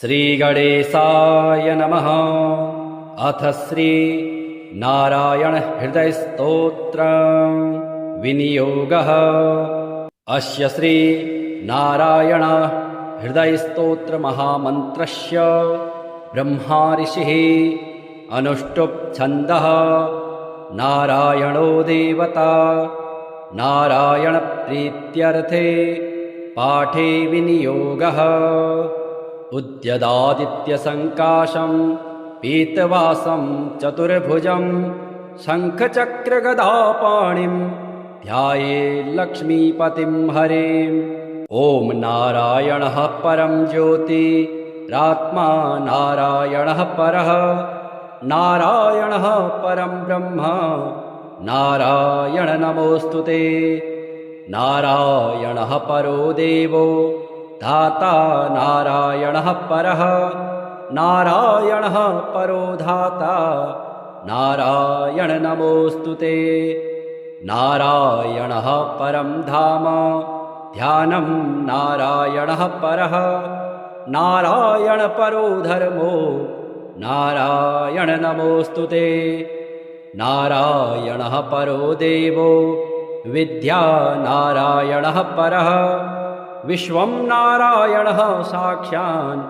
श्रीगणेशाय नमः। अथ श्री नारायण हृदय स्तोत्र विनियोगः। अस्य श्री नारायण हृदय स्तोत्र महामन्त्रस्य ब्रह्मा ऋषिः अनुष्टुप् छन्दः। नारायणो देवता नारायण प्रीत्यर्थे पाठे विनियोगः। उद्यदादित्यसङ्काशं पीतवासं चतुर्भुजं शङ्खचक्रगदापाणिं ध्याये लक्ष्मीपतिं हरेम्। ॐ नारायणः परं ज्योतिरात्मा नारायणः परः नारायणः परं ब्रह्म नारायण नमोऽस्तुते। नारायणः परो देवो धाता नारायणः परः नारायणः परो धाता नारायण नमोऽस्तुते। नारायणः परं धाम ध्यानं नारायणः परः नारायण परो धर्मो नारायण नमोऽस्तुते। नारायणः परो देवो विद्या नारायणः परः विश्वं नारायणः साक्षान्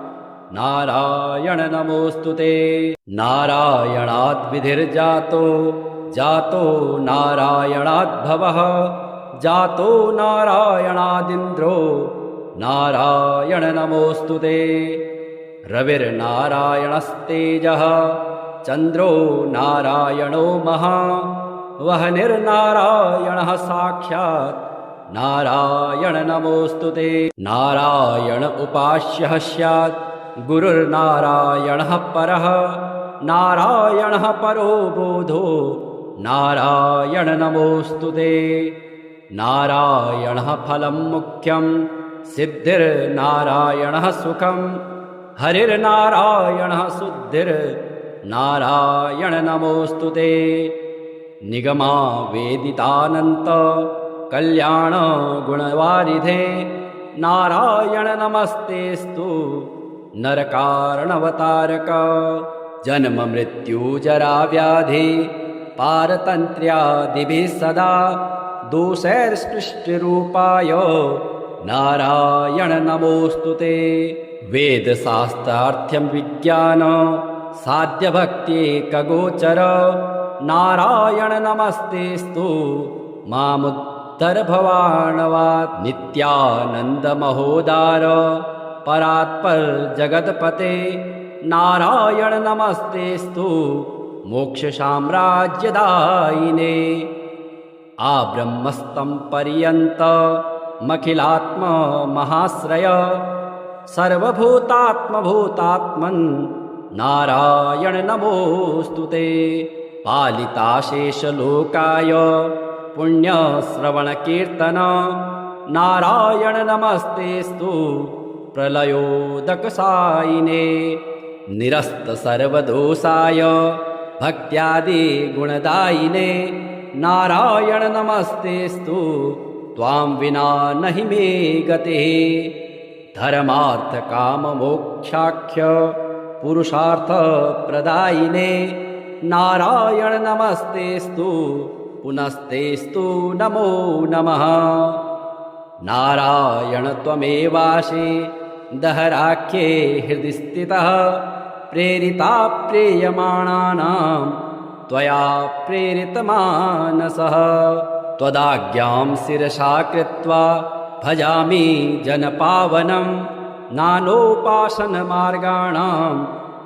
नारायण नमोऽस्तुते। नारायणाद् विधिर्जातो जातो नारायणाद् भवः जातो नारायणादिन्द्रो नारायण नमोऽस्तुते। रविर्नारायणस्तेजः चन्द्रो नारायणो महा वह्निर्नारायणः साक्षात् नारायण नमोऽस्तुते। नारायण उपास्यः स्यात् गुरुर्नारायणः परः नारायणः परो बोधो नारायण नमोऽस्तुते। नारायणः फलं मुख्यं सिद्धिर्नारायणः सुखं हरिर्नारायणः शुद्धिर्नारायण नमोऽस्तुते। निगमा वेदितानन्त कल्याण गुणवारिधे नारायण नमस्तेस्तु नरकारणवतारक। जन्म मृत्यु जरा व्याधि पारतन्त्र्यादिभिः सदा दोषैर्स्पृष्टरूपाय नारायण नमोऽस्तुते। वेदशास्त्रार्थ्यं विज्ञान साध्यभक्त्येकगोचर नारायण नमस्तेस्तु मामुद्धरभवार्णवात्। नित्यानन्दमहोदार परात्पर जगत्पते नारायण नमस्तेस्तु मोक्षसाम्राज्यदायिने। आब्रह्मस्तं पर्यन्तमखिलात्म महाश्रय सर्वभूतात्मभूतात्मन् नारायण नमोऽस्तुते। पालिताशेषलोकाय पुण्यश्रवणकीर्तन नारायण नमस्तेस्तु प्रलयोदकसायिने। निरस्त सर्वदोषाय भक्त्यादि गुणदायिने नारायण नमस्तेस्तु त्वां विना नहि मे गतिः। धर्मार्थ काम मोक्षाख्य पुरुषार्थ प्रदायिने नारायण नमस्तेस्तु पुनस्तेस्तु नमो नमः। नारायण त्वमेवासि दहराख्ये हृदि स्थितः प्रेरिता प्रेयमाणानां त्वया प्रेरितमानसः। त्वदाज्ञां शिरसा कृत्वा भजामि जनपावनं नानोपासनमार्गाणां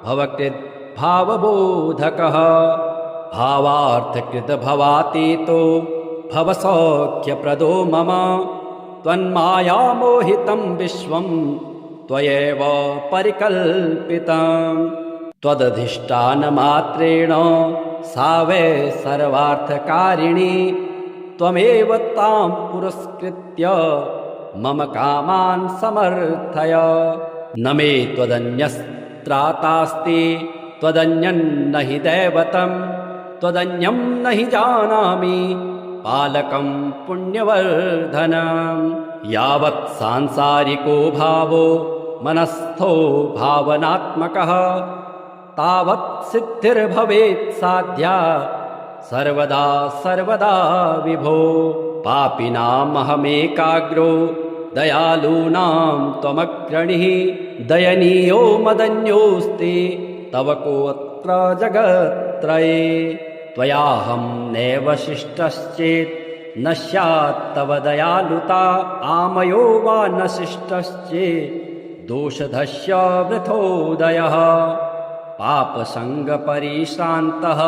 भवकृत् भावबोधकः। भावार्थकृतभवातीतो भवसौख्यप्रदो मम त्वन्मायामोहितं विश्वं त्वयैव परिकल्पितं। त्वदधिष्ठानमात्रेण सा वै सर्वार्थकारिणी त्वमेव तां पुरस्कृत्य मम कामान् समर्थय। न मे त्वदन्यस्त्रातास्ति त्वदन्यन्न हि दैवतं त्वदन्यं न हि जानामि पालकं पुण्यवर्धनं। यावत् सांसारिको भावो मनस्थो भावनात्मकः तावत् सिद्धिर्भवेत् साध्या सर्वदा सर्वदा विभो। पापिनामहमेकाग्रो दयालूनां त्वमग्रणीः दयनीयो मदन्योऽस्ति तव कोऽत्र जगत्त्रये। त्वयाहं नैव शिष्टश्चेत् न स्यात् तव दयालुता आमयो वा न शिष्टश्चेत् दोषधस्य वृथोदयः। पापसङ्गपरिश्रान्तः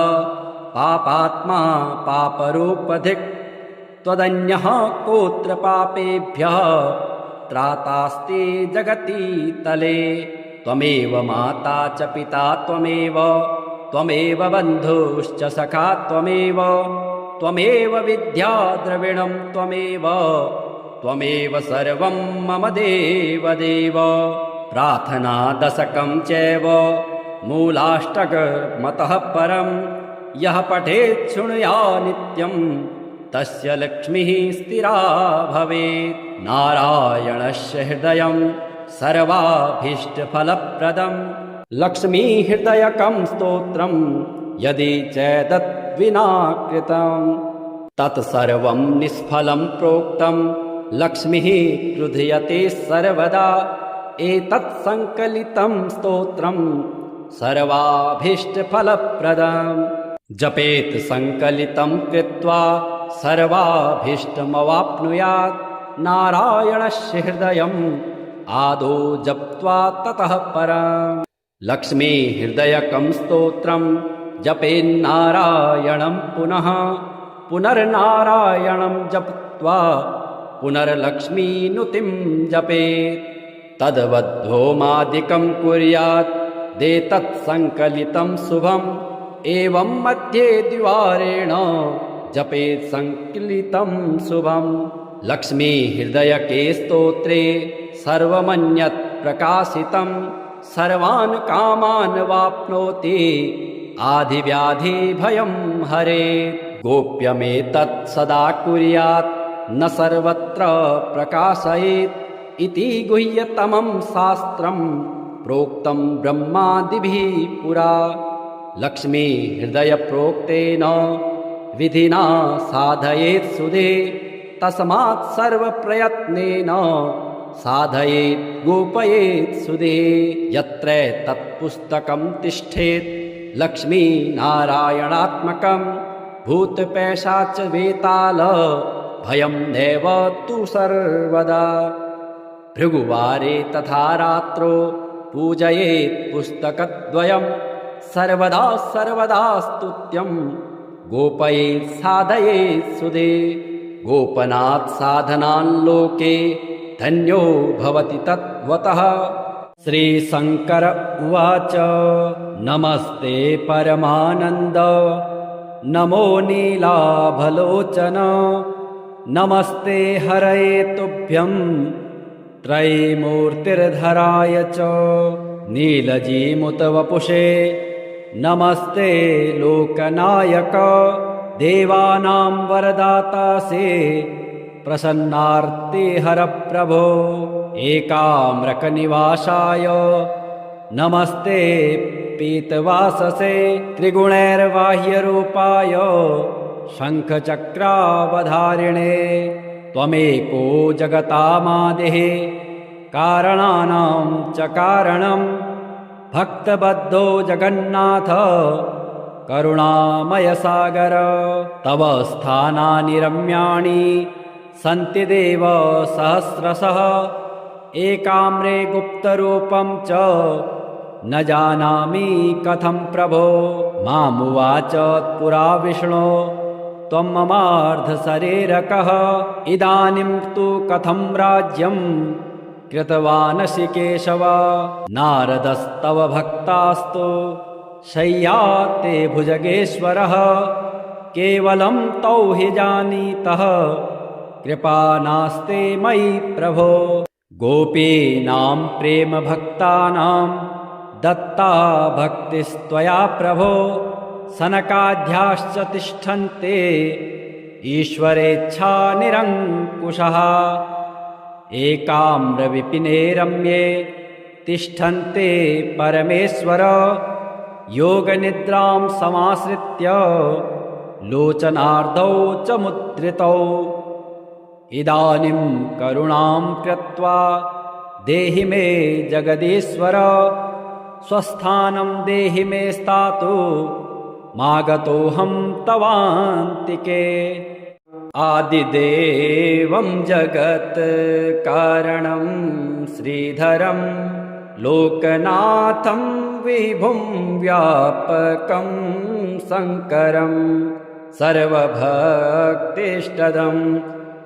पापात्मा पापरूपधिक् त्वदन्यः कोऽत्र पापेभ्यः त्रातास्ते जगति तले। त्वमेव माता च पिता त्वमेव बन्धुश्च सखा त्वमेव विद्या द्रविणं त्वमेव सर्वं मम देवदेव। प्रार्थना दशकं चैव मूलाष्टकमतः परं यः पठेत् शृणुया नित्यं तस्य लक्ष्मीः स्थिरा भवेत्। नारायणस्य हृदयं सर्वाभीष्टफलप्रदं लक्ष्मीहृदयकं स्तोत्रं यदि चेदद्विना कृतं तत्सर्वं निष्फलं प्रोक्तं लक्ष्मीः क्रुध्यते सर्वदा। एतत् संकलितं स्तोत्रं सर्वाभीष्टफलप्रदं जपेत् संकलितं कृत्वा सर्वाभीष्टमवाप्नुयात्। नारायणस्य हृदयम् आदौ जप्त्वा ततः परम् लक्ष्मी हृदयकं स्तोत्रं जपेन्नारायणं पुनर्नारायणं जप्त्वा पुनर्लक्ष्मीनुतिं जपेत्। तद्वद्होमादिकं कुर्यात् देतत् संकलितं शुभम् एवं मध्ये द्विवारेण जपेत् संकलितं शुभम्। लक्ष्मी हृदयके स्तोत्रे सर्वमन्यत् प्रकाशितं सर्वान् कामान् वाप्नोति आधिव्याधिभयं हरेत्। गोप्यमेतत् सदा कुर्यात् न सर्वत्र प्रकाशयेत् इति गुह्यतमं शास्त्रं प्रोक्तं ब्रह्मादिभिः पुरा। लक्ष्मी हृदय प्रोक्तेन विधिना साधयेत् सुधे तस्मात् सर्वप्रयत्नेन साधयेत् गोपयेत् सुधे। यत्र तत्पुस्तकं तिष्ठेत् लक्ष्मी नारायणात्मकं भूतपैशाच वेताल भयं नैव तु सर्वदा। भृगुवारे तथा रात्रो पूजयेत् पुस्तकद्वयं सर्वदा सर्वदा स्तुत्यं गोपयेत् साधयेत् सुधे। गोपनात् साधनान् लोके धन्यो भवति तद्वतः। श्रीशङ्कर उवाच नमस्ते परमानन्द नमो नीलाभलोचन नमस्ते हरये तुभ्यं त्रयीमूर्तिर्धराय च। नीलजीमुतवपुषे नमस्ते लोकनायक देवानां वरदातासे प्रसन्नार्ते हर प्रभो। एकाम्रकनिवासाय नमस्ते पीतवाससे त्रिगुणैर्बाह्यरूपाय शङ्खचक्रावधारिणे। त्वमेको जगतामादिः कारणानां च कारणं भक्तबद्धो जगन्नाथ करुणामय सागर। तव स्थानानि रम्याणि सन्ति देव सहस्रशः एकाम्रे गुप्तरूपं च न जानामि कथं प्रभो। मामुवाच पुरा विष्णो त्वं ममार्धशरीरकः इदानीं तु कथं राज्यं कृतवानसि केशव। नारदस्तव भक्तास्तु शय्याते भुजगेश्वरः केवलं तौ हि जानीतः कृपा नास्ते मयि प्रभो। गोपीनां प्रेम भक्तानां दत्ता भक्तिस्त्वया प्रभो। सनकाद्याश्च तिष्ठन्ते ईश्वरेच्छा निरङ्कुशः। एकाम्रविपिने रम्ये तिष्ठन्ते परमेश्वर योगनिद्रां समाश्रित्य लोचनार्धौ च मुद्रितौ इदानीं करुणां कृत्वा देहि मे जगदीश्वर स्वस्थानं देहि मे स्थातु मागतोऽहं तवान्तिके आदिदेवं जगत्कारणं श्रीधरं लोकनाथं विभुं व्यापकं शङ्करं सर्वभक्तिष्टदं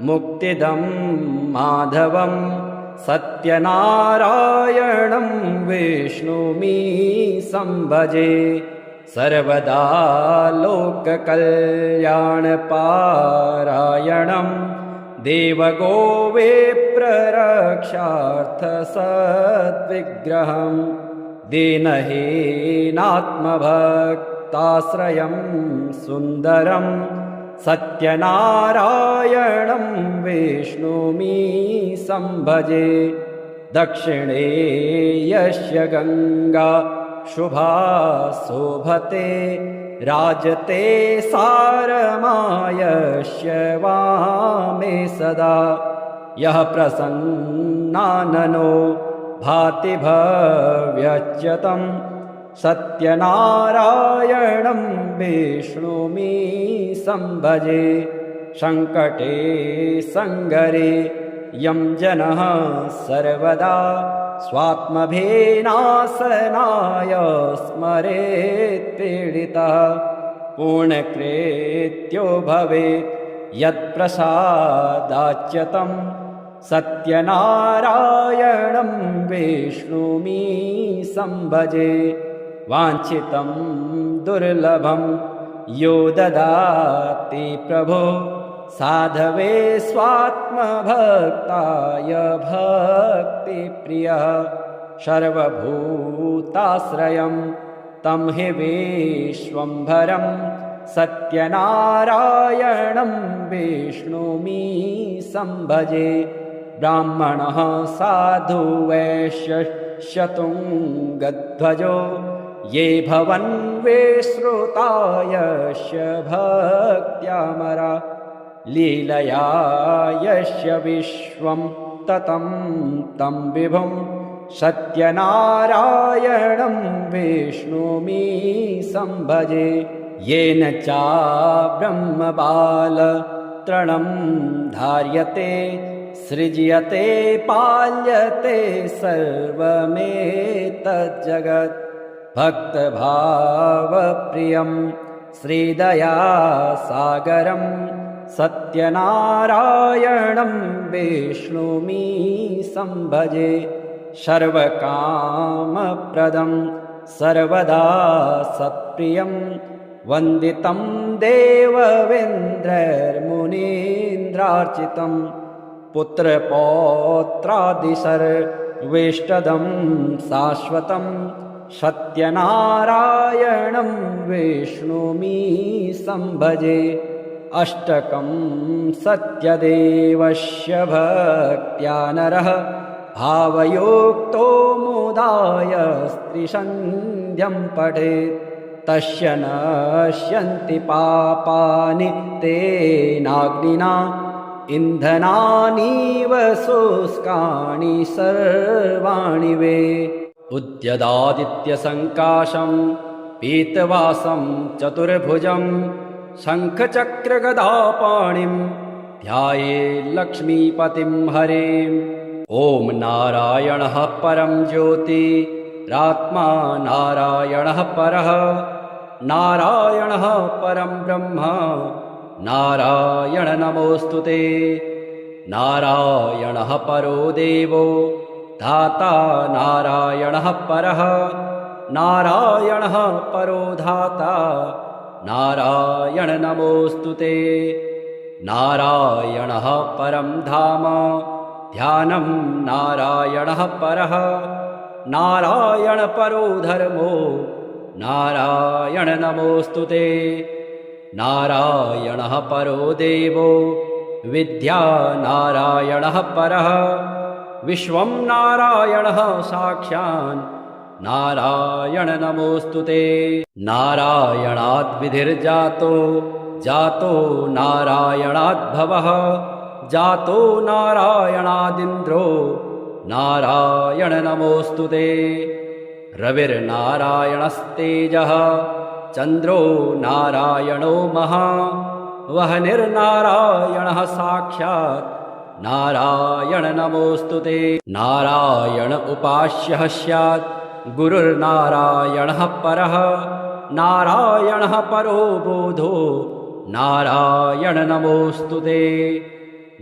मुक्तिदं माधवं सत्यनारायणं विष्णुमि संभजे सर्वदा लोककल्याणपारायणं देवगोविप्ररक्षार्थसद्विग्रहं दीनहीनात्मभक्ताश्रयं सुन्दरं सत्यनारायणं विष्णुमि संभजे दक्षिणे यस्य गङ्गा शुभा शोभते राजते सारमायस्य वामे सदा यः प्रसन्नाननो भाति भव्यच्युतं सत्यनारायणं विष्णुमि संभजे सङ्कटे सङ्गरे यं जनः सर्वदा स्वात्मभेनाशनाय स्मरेत् पीडितः पूर्णकृत्यो भवेत् यत्प्रसादाच्युतं सत्यनारायणं विष्णुमि संभजे वाञ्छितं दुर्लभं यो ददाति प्रभो साधवे स्वात्मभक्ताय भक्तिप्रियः सर्वभूताश्रयं तं हि विश्वम्भरं सत्यनारायणं विष्णुमि संभजे ब्राह्मणः साधु वैश्यशतुङ्गध्वजो ये भवन् विश्रुतायस्य भक्त्यामरा लीलया यस्य विश्वं ततं तं विभुं सत्यनारायणं विष्णुमि संभजे येन चाब्रह्मबालतृणं धार्यते सृज्यते पाल्यते सर्वमेतज्जगत् भक्तभावप्रियं श्रीदयासागरं सत्यनारायणं विष्णुमि संभजे सर्वकामप्रदं सर्वदा सत्प्रियं वन्दितं देववेन्द्रैर्मुनीन्द्रार्चितं पुत्रपौत्रादिसर्वेष्टदं शाश्वतं सत्यनारायणं विष्णुमि संभजे अष्टकं सत्यदेवस्य भक्त्या नरः भावयोक्तो मुदाय स्त्रीसन्ध्यं पठेत् तस्य नश्यन्ति पापानि तेनाग्निना इन्धनानीव शुष्कानि सर्वाणि वे उद्यदादित्यसङ्काशं पीतवासं चतुर्भुजं शङ्खचक्रगदापाणिं ध्यायेत् लक्ष्मीपतिं हरिम् ॐ नारायणः परं ज्योतिरात्मा नारायणः परः नारायणः परं ब्रह्म नारायण नमोऽस्तुते नारायणः परो देवो धाता नारायणः परः नारायणः परो धाता नारायण नमोऽस्तुते नारायणः परं धाम ध्यानं नारायणः परः नारायण परो धर्मो नारायण नमोऽस्तुते नारायणः परो देवो विद्या नारायणः परः विश्वं नारायणः साक्षान् नारायण नमोऽस्तुते। नारायणाद् विधिर्जातो जातो नारायणाद्भवः जातो नारायणादिन्द्रो नारायण नमोऽस्तुते। रविर्नारायणस्तेजः चन्द्रो नारायणो महा वह्निर्नारायणः साक्षात् नारायण नमोऽस्तुते। नारायण उपास्यः स्यात् गुरुर्नारायणः परः नारायणः परो बोधो नारायण नमोऽस्तुते।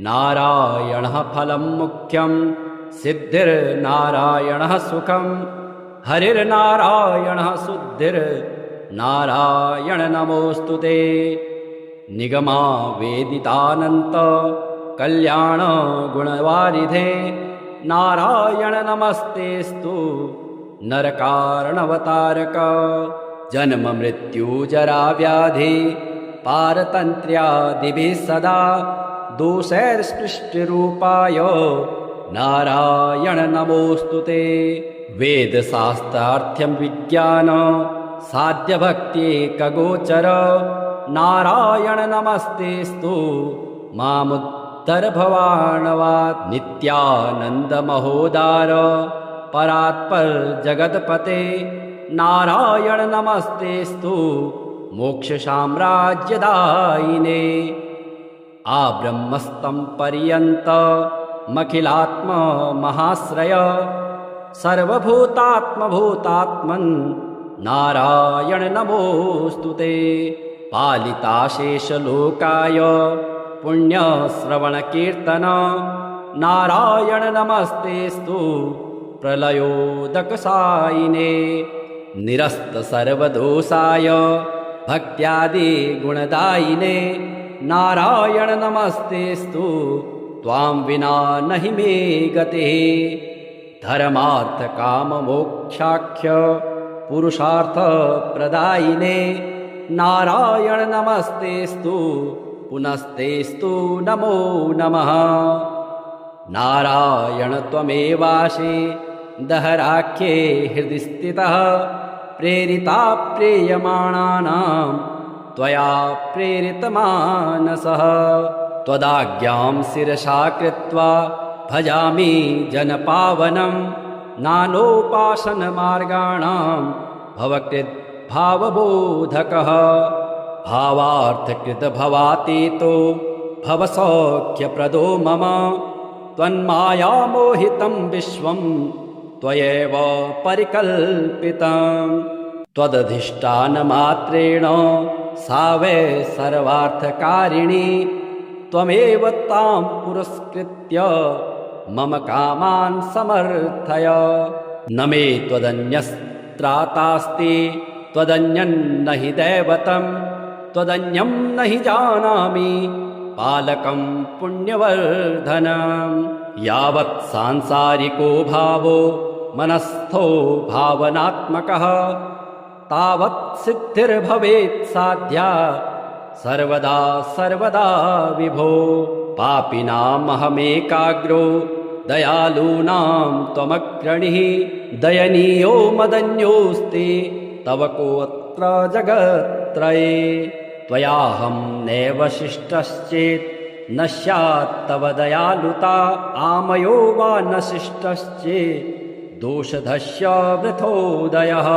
नारायणः फलं मुख्यं सिद्धिर्नारायणः सुखं हरिर्नारायणः शुद्धिर्नारायण नमोऽस्तुते। निगमा वेदितानन्त कल्याण गुणवारिधे नारायण नमस्तेस्तु नरकारणवतारक। जन्म मृत्यु जरा व्याधि पारतन्त्र्यादिभिः सदा दोषैर्स्पृष्टरूपाय नारायण नमोऽस्तुते। वेदशास्त्रार्थ्यं विज्ञान साध्यभक्त्येकगोचर नारायण नमस्तेस्तु मामुद्धर भवार्णवात्। नित्यानन्द महोदार परात्पर जगत्पते नारायण नमस्तेस्तु मोक्षसाम्राज्यदायिने। आब्रह्मस्तं पर्यन्तमखिलात्म महाश्रय सर्वभूतात्मभूतात्मन् नारायण नमोऽस्तुते। पालिताशेषलोकाय पुण्यश्रवणकीर्तन नारायण नमस्तेस्तु प्रलयोदकसायिने। निरस्त सर्वदोषाय भक्त्यादि गुणदायिने नारायण नमस्तेस्तु त्वां विना नहि मे गतिः। धर्मार्थ काम मोक्षाख्य पुरुषार्थ प्रदायिने नारायण नमस्तेस्तु पुनस्तेस्तु नमो नमः। नारायण त्वमेवासि दहराख्ये हृदि स्थितः प्रेरिता प्रेयमाणानां त्वया प्रेरितमानसः। त्वदाज्ञां शिरसा कृत्वा भजामि जनपावनं नानोपासनमार्गाणां भवकृत् भावबोधकः। भावार्थकृत भवातीतो भवसौख्यप्रदो मम त्वन्मायामोहितं विश्वं त्वयैव परिकल्पितं। त्वदधिष्ठानमात्रेण सा वै सर्वार्थकारिणी त्वमेव तां पुरस्कृत्य मम कामान् समर्थय। न मे त्वदन्यस्त्रातास्ति त्वदन्यन्न हि दैवतं त्वदन्यं न हि जानामि पालकं पुण्यवर्धनं। यावत् सांसारिको भावो मनस्थो भावनात्मकः तावत् सिद्धिर्भवेत् साध्या सर्वदा सर्वदा विभो। पापिनामहमेकाग्रो दयालूनां त्वमग्रणिः दयनीयो मदन्योऽस्ति तव कोऽत्र जगत्त्रये। त्वयाहं नैव शिष्टश्चेत् न स्यात् तव दयालुता आमयो वा न शिष्टश्चेत् दोषधस्य वृथोदयः।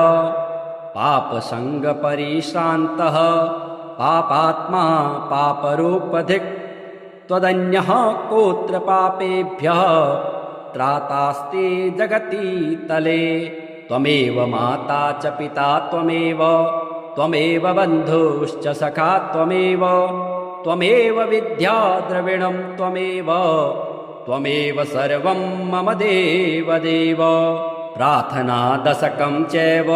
पापसङ्गपरिश्रान्तः पापात्मा पापरूपधिक् त्वदन्यः कोऽत्र पापेभ्यः त्रातास्ति जगति तले। त्वमेव माता च पिता त्वमेव बन्धुश्च सखा त्वमेव विद्या द्रविणं त्वमेव सर्वं मम देवदेव। प्रार्थना दशकं चैव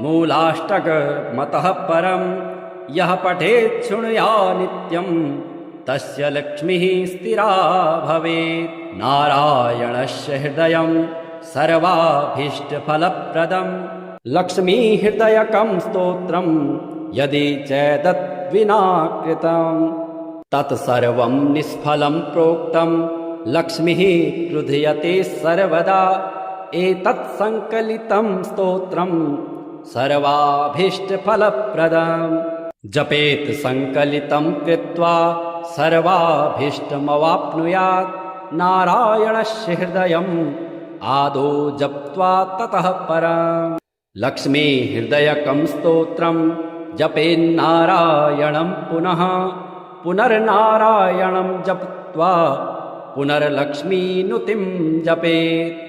मूलाष्टकमतः परं यः पठेत् शृणुया नित्यं तस्य लक्ष्मीः स्थिरा भवेत्। नारायणस्य हृदयं सर्वाभीष्टफलप्रदं लक्ष्मीहृदयकं स्तोत्रं यदि चेदद्विना कृतं तत्सर्वं निष्फलं प्रोक्तं लक्ष्मीः क्रुध्यते सर्वदा एतत् संकलितं स्तोत्रम् सर्वाभीष्टफलप्रदम् जपेत् संकलितं कृत्वा सर्वाभीष्टमवाप्नुयात् नारायणस्य हृदयम् आदौ जप्त्वा ततः परम् लक्ष्मी हृदयकं स्तोत्रम् जपेन्नारायणं पुनः पुनर्नारायणं जप्त्वा पुनर्लक्ष्मीनुतिं जपेत्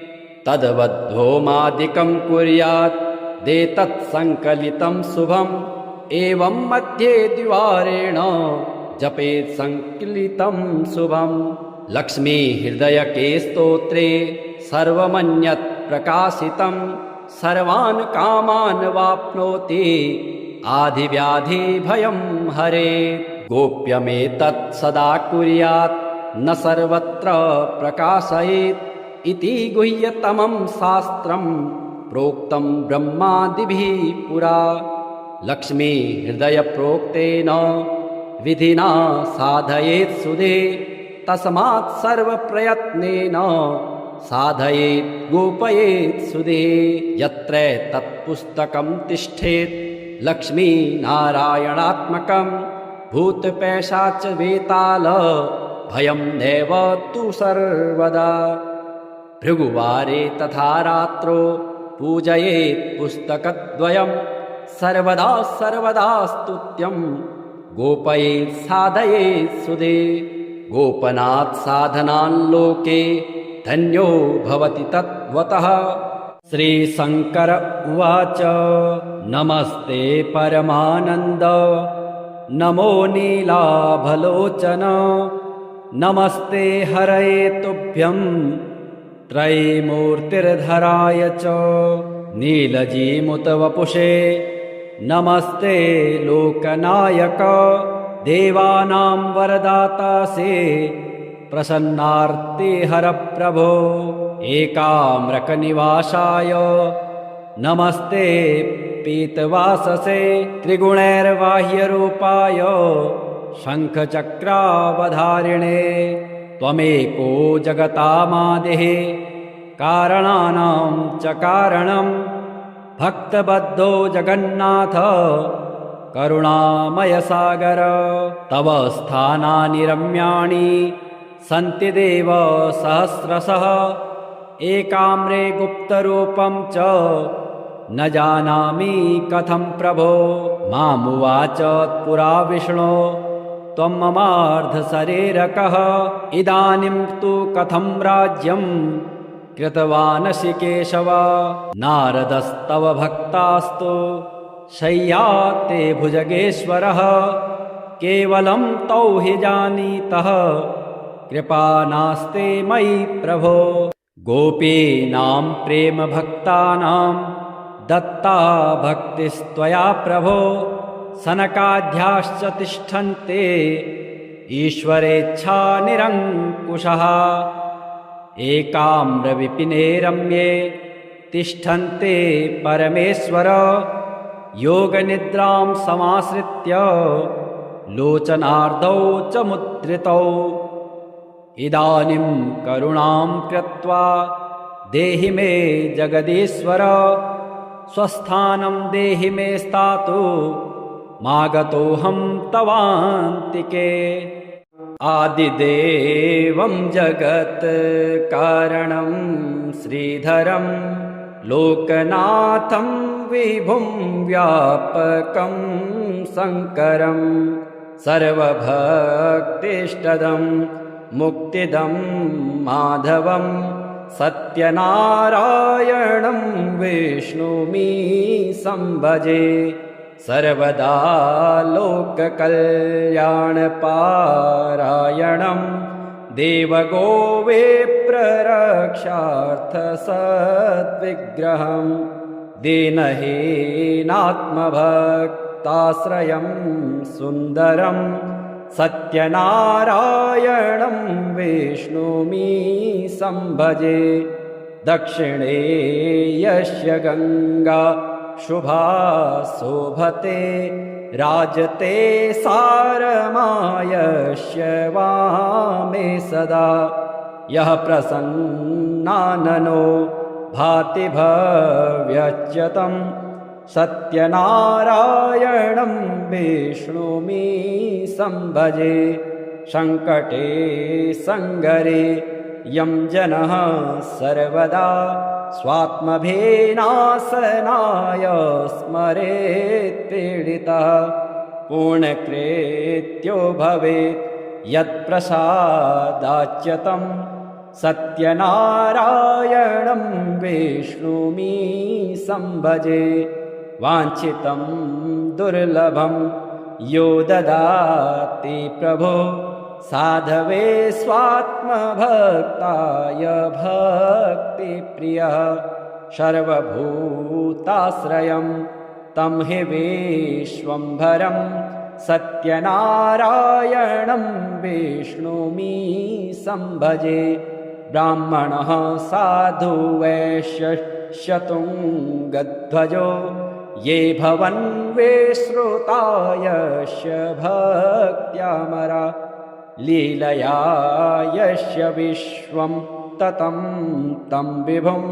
तद्वद्होमादिकं कुर्यात् देतत् संकलितं शुभम् एवं मध्ये द्विवारेण जपेत् संकलितं शुभम् लक्ष्मी हृदयके स्तोत्रे सर्वमन्यत् प्रकाशितं सर्वान् कामान् वाप्नोति आधिव्याधिभयं हरेत् गोप्यमेतत् सदा कुर्यात् न सर्वत्र प्रकाशयेत् इति गुह्यतमं शास्त्रं प्रोक्तं ब्रह्मादिभिः पुरा लक्ष्मी हृदय प्रोक्तेन विधिना साधयेत् सुधे तस्मात् सर्वप्रयत्नेन साधयेत् गोपयेत् सुधे यत्र तत्पुस्तकं तिष्ठेत् लक्ष्मी नारायणात्मकं भूतपैशाच वेताल भयं नैव तु सर्वदा भृगुवारे तथा रात्रो पूजयेत् पुस्तकद्वयं सर्वदा सर्वदा स्तुत्यं गोपयेत् साधयेत् सुधे गोपनात् साधनान् लोके धन्यो भवति तद्वतः श्रीशङ्कर उवाच नमस्ते परमानन्द नमो नीलाभलोचन नमस्ते हरये तुभ्यं त्रयीमूर्तिर्धराय च नीलजीमुतवपुषे नमस्ते लोकनायक देवानां वरदातासे प्रसन्नार्ते हर प्रभो एकाम्रकनिवासाय नमस्ते पीतवाससे त्रिगुणैर्बाह्यरूपाय शङ्खचक्रावधारिणे त्वमेको जगतामादिः कारणानां च कारणं भक्तबद्धो जगन्नाथ करुणामय सागर तव स्थानानि रम्याणि सन्ति देव सहस्रशः एकाम्रे गुप्तरूपं च न जानामि कथं प्रभो मामुवाच पुरा विष्णो त्वं ममार्धशरीरकः इदानीं तु कथं राज्यं कृतवानसि केशव नारदस्तव भक्तास्तु शय्याते भुजगेश्वरः केवलं तौ हि जानीतः कृपा नास्ते मयि प्रभो गोपीनां प्रेम भक्तानां दत्ता भक्तिस्त्वया प्रभो सनकाद्याश्च तिष्ठन्ते ईश्वरेच्छा निरङ्कुशः एकाम्रविपिने रम्ये तिष्ठन्ते परमेश्वर योगनिद्रां समाश्रित्य लोचनार्धौ च मुद्रितौ इदानीं करुणां कृत्वा देहि मे जगदीश्वर स्वस्थानं देहि मे स्थातु मागतोऽहं तवान्तिके आदिदेवं जगत्कारणं श्रीधरं लोकनाथं विभुं व्यापकं शङ्करं सर्वभक्तिष्टदं मुक्तिदं माधवं सत्यनारायणं विष्णुमि संभजे सर्वदा लोककल्याणपारायणं देवगोविप्ररक्षार्थसद्विग्रहं दीनहीनात्मभक्ताश्रयं सुन्दरं सत्यनारायणं विष्णुमि संभजे दक्षिणे यस्य गङ्गा शुभा शोभते राजते सारमायस्य वामे सदा यः प्रसन्नाननो भाति भव्यच्युतं सत्यनारायणं विष्णुमि संभजे। संकटे संगरे यं जनः सर्वदा स्वात्मभेनाशनाय स्मरेत् पीडितः पूर्णकृत्यो भवेत् यत्प्रसादाच्युतं सत्यनारायणं विष्णुमि संभजे। वाञ्छितं दुर्लभं यो ददाति प्रभो साधवे स्वात्मभक्ताय भक्तिप्रियः सर्वभूताश्रयं तं हि विश्वम्भरं सत्यनारायणं विष्णुमि संभजे। ब्राह्मणः साधु वैश्यशतुङ्गध्वजो ये भवन् विश्रुतायस्य भक्त्यामरा लीलया यस्य विश्वं ततं तं विभुं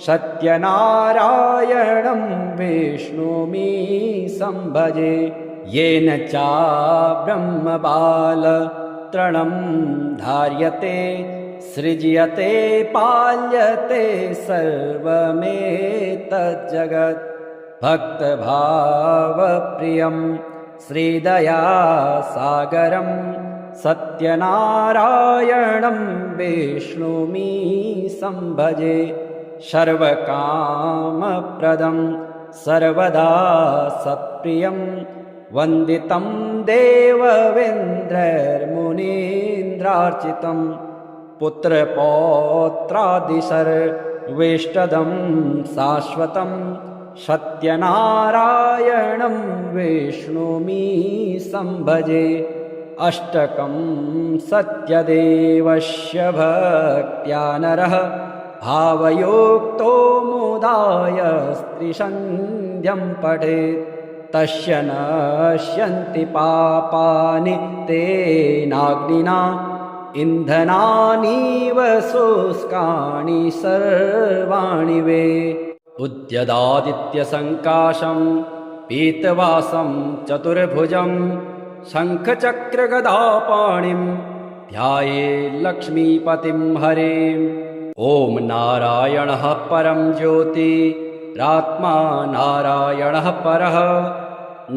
सत्यनारायणं विष्णुमि संभजे। येन चाब्रह्मबालतृणं धार्यते सृज्यते पाल्यते सर्वमेतज्जगत् भक्तभावप्रियं श्रीदयासागरं सत्यनारायणं विष्णुमि संभजे। सर्वकामप्रदं सर्वदा सत्प्रियं वन्दितं देववेन्द्रैर्मुनीन्द्रार्चितं पुत्रपौत्रादिसर्वेष्टदं शाश्वतं सत्यनारायणं विष्णुमि संभजे। अष्टकं सत्यदेवस्य भक्त्या नरः भावयोक्तो मुदाय स्त्रीसन्ध्यं पठेत् तस्य नश्यन्ति पापानि तेनाग्निना इन्धनानीव शुष्कानि सर्वाणि वे। उद्यदादित्यसङ्काशं पीतवासं चतुर्भुजं शङ्खचक्रगदापाणिं ध्यायेत् लक्ष्मीपतिं हरिम्। ॐ नारायणः परं ज्योतिरात्मा नारायणः परः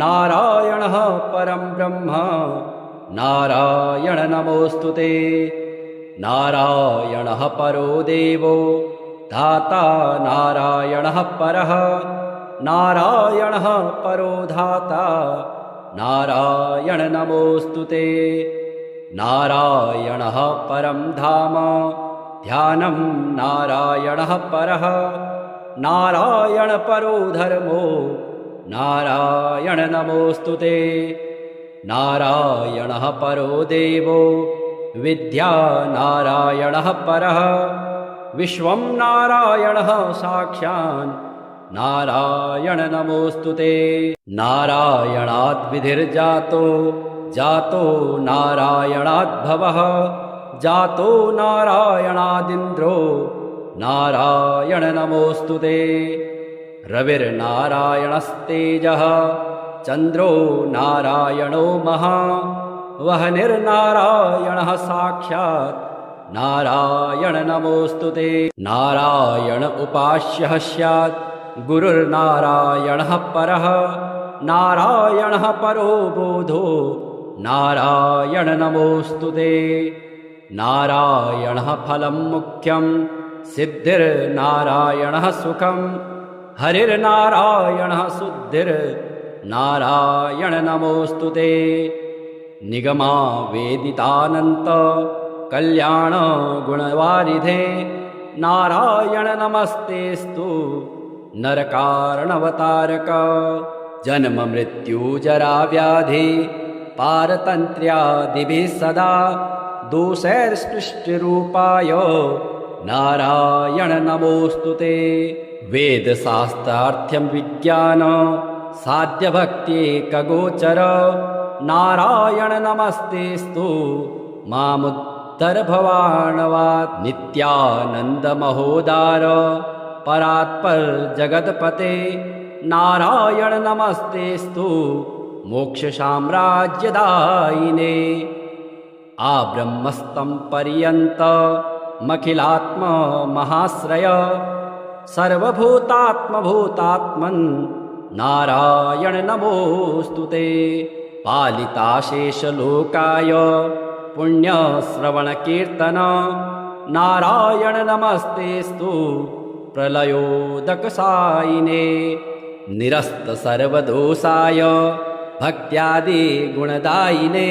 नारायणः परं ब्रह्म नारायण नमोऽस्तुते। नारायणः परो देवो धाता नारायणः परः नारायणः परो धाता नारायण नमोऽस्तुते। नारायणः परं धाम ध्यानं नारायणः परः नारायण परो धर्मो नारायण नमोऽस्तुते। नारायणः परो देवो विद्या नारायणः परः विश्वं नारायणः साक्षात् नारायण नमोऽस्तुते। नारायणाद् विधिर्जातो जातो नारायणाद् भवः जातो नारायणादिन्द्रो नारायण नमोऽस्तुते। रविर्नारायणस्तेजः चन्द्रो नारायणो महा वह्निर्नारायणः साक्षात् नारायण नमोऽस्तुते। नारायण उपास्यः स्यात् गुरुर्नारायणः परः नारायणः परो बोधो नारायण नमोऽस्तुते। नारायणः फलं मुख्यं सिद्धिर्नारायणः सुखं हरिर्नारायणः शुद्धिर्नारायण नमोऽस्तुते। निगमा वेदितानन्त कल्याण गुणवारिधे नारायण नमस्तेस्तु नरकारणवतारक। जन्म मृत्यु जरा व्याधि पारतन्त्र्यादिभिः सदा दोषैर्स्पृष्टरूपाय नारायण नमोऽस्तुते। वेदशास्त्रार्थ्यं विज्ञान साध्यभक्त्येकगोचर नारायण नमस्तेस्तु तर्भवाणवात् नित्यानन्दमहोदार परात्पर जगत्पते नारायण नमस्तेस्तु मोक्षसाम्राज्यदायिने आब्रह्मस्तं पर्यन्तमखिलात्म महाश्रय सर्वभूतात्मभूतात्मन् नारायण नमोऽस्तु ते पालिताशेषलोकाय पुण्यश्रवणकीर्तन नारायण नमस्तेस्तु प्रलयोदकसायिने निरस्तसर्वदोषाय भक्त्यादि गुणदायिने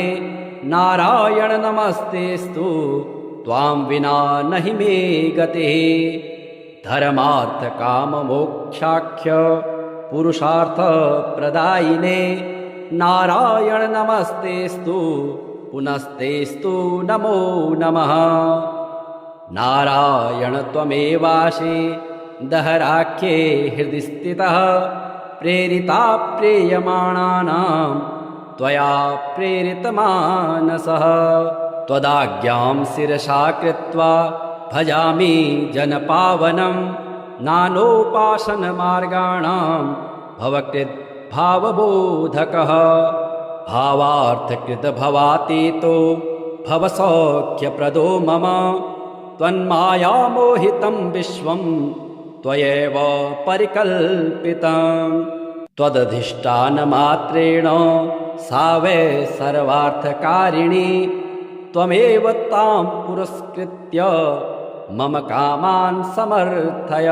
नारायण नमस्तेस्तु त्वां विना नहि मे गतिः धर्मार्थकाममोक्षाख्य पुरुषार्थप्रदायिने नारायण नमस्तेस्तु पुनस्तेस्तु नमो नमः नारायण त्वमेवासि दहराख्ये हृदि स्थितः प्रेरिता प्रेयमाणानां त्वया प्रेरितमानसः त्वदाज्ञां शिरसा कृत्वा भजामि जनपावनं नानोपासनमार्गाणां भवकृद्भावबोधकः भावार्थकृतभवातीतो भवसौख्यप्रदो मम त्वन्मायामोहितं विश्वं त्वयैव परिकल्पितं त्वदधिष्ठानमात्रेण सा वै सर्वार्थकारिणी त्वमेव तां पुरस्कृत्य मम कामान् समर्थय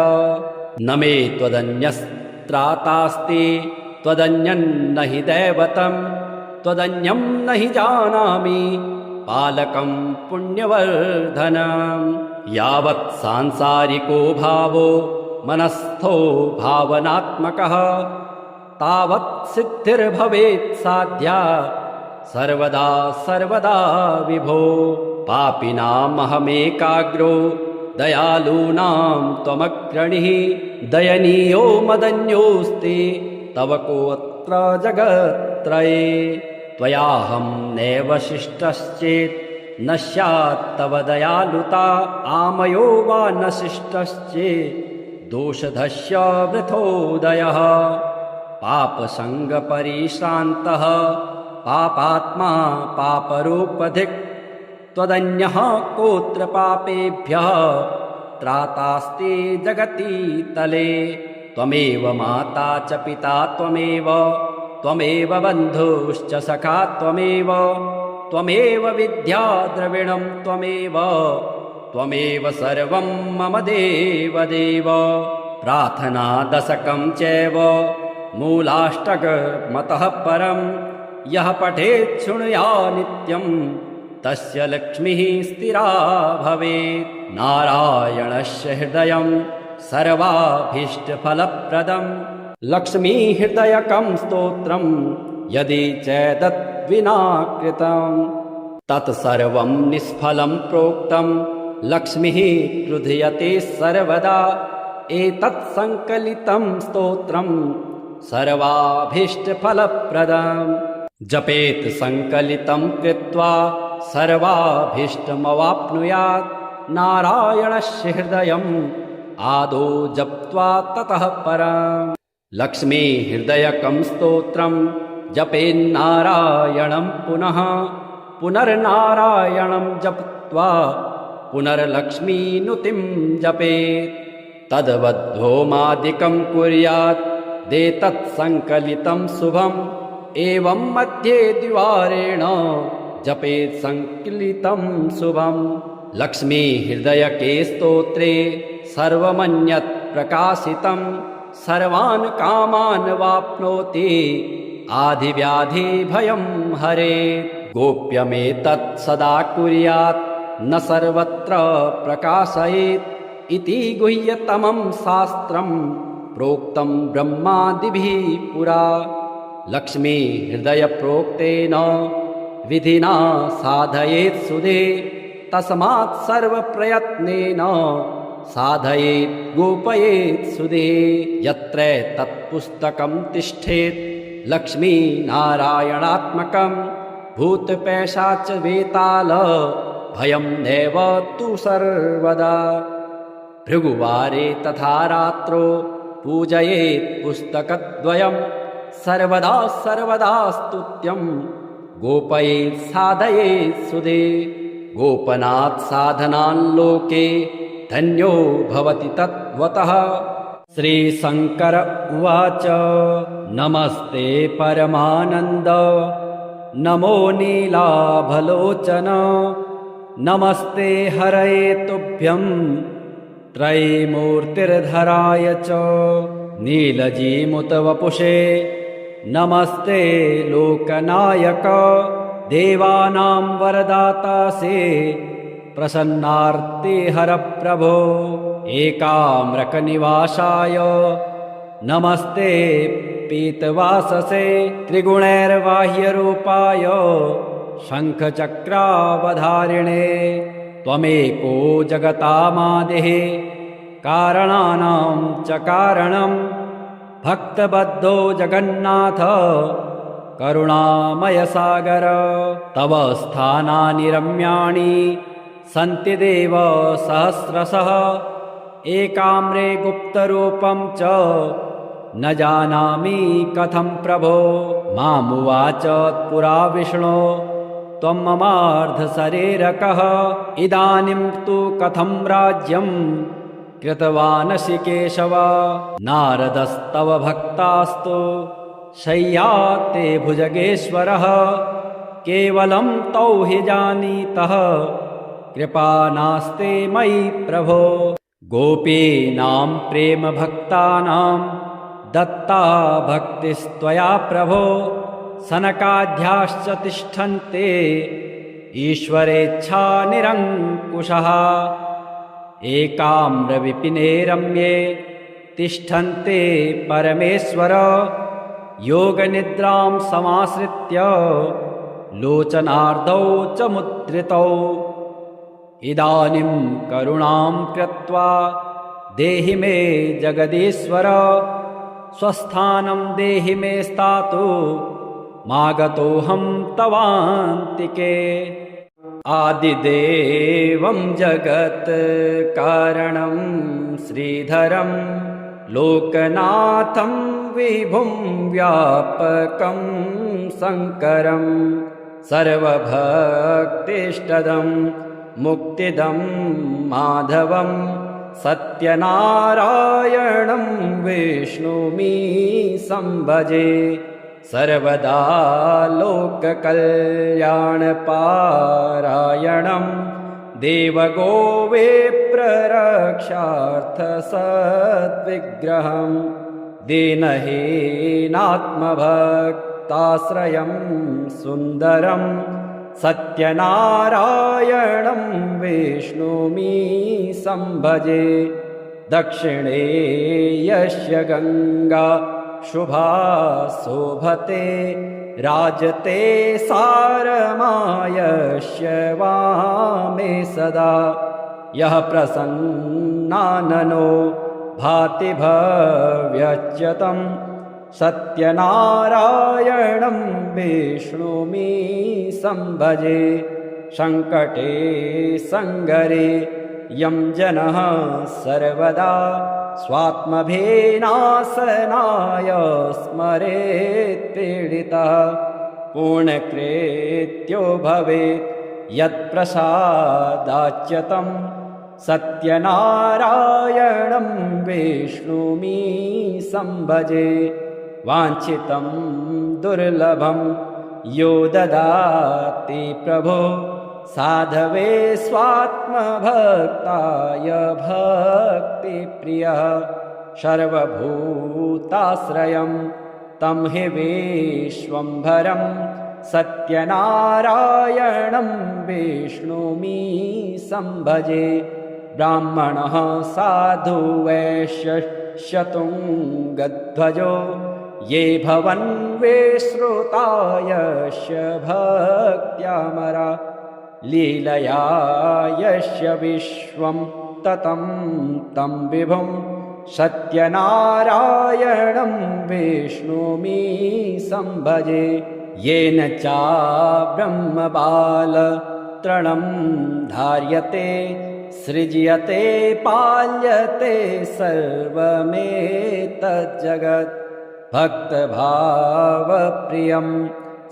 न मे त्वदन्यस्त्रातास्ति त्वदन्यन्न हि दैवतं त्वदन्यं न हि जानामि पालकं पुण्यवर्धनं यावत् सांसारिको भावो मनस्थो भावनात्मकः तावत् सिद्धिर्भवेत् साध्या सर्वदा सर्वदा विभो पापिनामहमेकाग्रो दयालूनां त्वमग्रणिः दयनीयो मदन्योऽस्ति तव कोऽत्र जगत्त्रये त्वयाहं नैव शिष्टश्चेत् न स्यात् तव दयालुता आमयो वा न शिष्टश्चेत् दोषधस्य वृथोदयः पापसङ्गपरिश्रान्तः पापात्मा पापरूपधिक् त्वदन्यः कोऽत्र पापेभ्यः त्रातास्ति जगति तले त्वमेव माता च पिता त्वमेव बन्धुश्च सखा त्वमेव विद्या द्रविणं त्वमेव सर्वं मम देवदेव प्रार्थना दशकं चैव मूलाष्टकमतः परं यः पठेत् शृणुया नित्यं तस्य लक्ष्मीः स्थिरा भवेत् नारायणस्य हृदयं सर्वाभीष्टफलप्रदं लक्ष्मीहृदयकं स्तोत्रं यदि चेदद्विना कृतं तत्सर्वं निष्फलं प्रोक्तं लक्ष्मीः क्रुध्यते सर्वदा एतत् संकलितं स्तोत्रं सर्वाभीष्टफलप्रदं जपेत् संकलितं कृत्वा सर्वाभीष्टमवाप्नुयात् नारायणस्य हृदयम् आदौ जप्त्वा ततः परम् लक्ष्मी हृदयकं स्तोत्रं जपेन्नारायणं पुनः पुनर्नारायणं जप्त्वा पुनर्लक्ष्मीनुतिं जपेत् तद्वद्होमादिकं कुर्यात् देतत् संकलितं शुभम् एवं मध्ये द्विवारेण जपेत् संकलितं शुभम् लक्ष्मी हृदयके स्तोत्रे सर्वमन्यत् प्रकाशितं सर्वान् कामान् वाप्नोति आधिव्याधिभयं हरेत् गोप्यमेतत् सदा कुर्यात् न सर्वत्र प्रकाशयेत् इति गुह्यतमं शास्त्रं प्रोक्तं ब्रह्मादिभिः पुरा लक्ष्मी हृदय प्रोक्तेन विधिना साधयेत् सुधे तस्मात् सर्वप्रयत्नेन साधयेत् गोपयेत् सुधे यत्र तत्पुस्तकं तिष्ठेत् लक्ष्मी नारायणात्मकं भूतपैशाच वेताल भयं नैव तु सर्वदा। भृगुवारे तथा रात्रो पूजयेत् पुस्तकद्वयं, सर्वदा सर्वदा स्तुत्यं गोपयेत् साधयेत् सुदे। गोपनात् साधनान् लोके धन्यो भवति तद्वतः। श्रीशङ्कर उवाच नमस्ते परमानन्द नमो नीलाभलोचन नमस्ते हरये तुभ्यं त्रयीमूर्तिर्धराय च। नीलजीमुत वपुषे नमस्ते लोकनायक देवानां वरदातासे प्रसन्नार्ते हर प्रभो। एकाम्रकनिवासाय नमस्ते पीतवाससे त्रिगुणैर्बाह्यरूपाय शङ्खचक्रावधारिणे। त्वमेको जगतामादिः कारणानां च कारणं भक्तबद्धो जगन्नाथ करुणामयसागर। तव स्थानानि रम्याणि सन्ति देव सहस्रशः एकाम्रे गुप्तरूपं च न जानामि कथं प्रभो। मामुवाच पुरा विष्णो त्वं ममार्धशरीरकः इदानीं तु कथं राज्यं कृतवानसि केशव। नारदस्तव भक्तास्तु शय्याते भुजगेश्वरः केवलं तौ हि जानीतः कृपा नास्ते मयि प्रभो। गोपीनां प्रेम भक्तानां दत्ता भक्तिस्त्वया प्रभो। सनकाद्याश्च तिष्ठन्ते ईश्वरेच्छा निरङ्कुशः एकाम्रविपिने रम्ये तिष्ठन्ते परमेश्वर। योगनिद्रां समाश्रित्य लोचनार्धौ च मुद्रितौ। इदानीं करुणां कृत्वा देहि मे जगदीश्वर। स्वस्थानं देहि मे स्थातु मागतोऽहं तवान्तिके। आदिदेवं जगत्कारणं श्रीधरं लोकनाथं विभुं व्यापकं शङ्करं सर्वभक्तिष्टदं मुक्तिदं माधवं सत्यनारायणं विष्णुमि संभजे। सर्वदा लोककल्याणपारायणं देवगोविप्ररक्षार्थसद्विग्रहं दीनहीनात्मभक्ताश्रयं सुन्दरं सत्यनारायणं विष्णुमि संभजे। दक्षिणे यस्य गङ्गा शुभा शोभते राजते सारमायस्य वामे सदा। यः प्रसन्नाननो भाति भव्यच्युतं सत्यनारायणं विष्णुमि संभजे। सङ्कटे सङ्गरे यं जनः सर्वदा स्वात्मभेनाशनाय स्मरेत् पीडितः। पूर्णकृत्यो भवेत् यत्प्रसादाच्युतं सत्यनारायणं विष्णुमि संभजे। वाञ्छितं दुर्लभं यो ददाति प्रभो साधवे स्वात्मभक्ताय भक्तिप्रियः। सर्वभूताश्रयं तं हि विश्वम्भरं सत्यनारायणं विष्णुमि संभजे। ब्राह्मणः साधु वैश्य शतुङ्गध्वजो ये भवन् विश्रुतायस्य भक्त्यामरा। लीलया यस्य विश्वं ततं तं विभुं सत्यनारायणं विष्णुमि संभजे। येन च ब्रह्मबाल तृणं धार्यते सृज्यते पाल्यते सर्वमेतज्जगत् भक्तभावप्रियं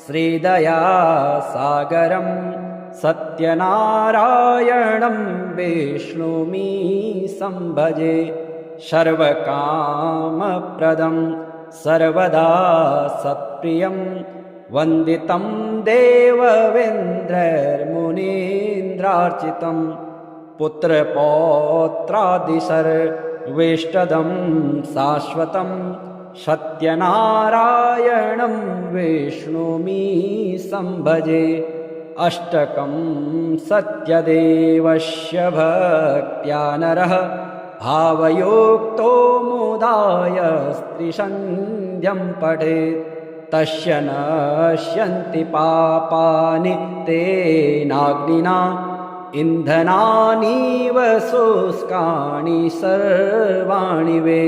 श्रीदयासागरं सत्यनारायणं विष्णुमी संभजे सर्वकामप्रदं सर्वदा सत्प्रियं वन्दितं देववेन्द्रैर्मुनीन्द्रार्चितं पुत्रपौत्रादिसर्वेष्टदं शाश्वतं सत्यनारायणं विष्णुमी संभजे अष्टकं सत्यदेवस्य भक्त्या नरः भावयोक्तो मुदाय स्त्रीसन्ध्यं पठेत् तस्य नश्यन्ति पापानि तेनाग्निना इन्धनानीव शुष्कानि सर्वाणि वे।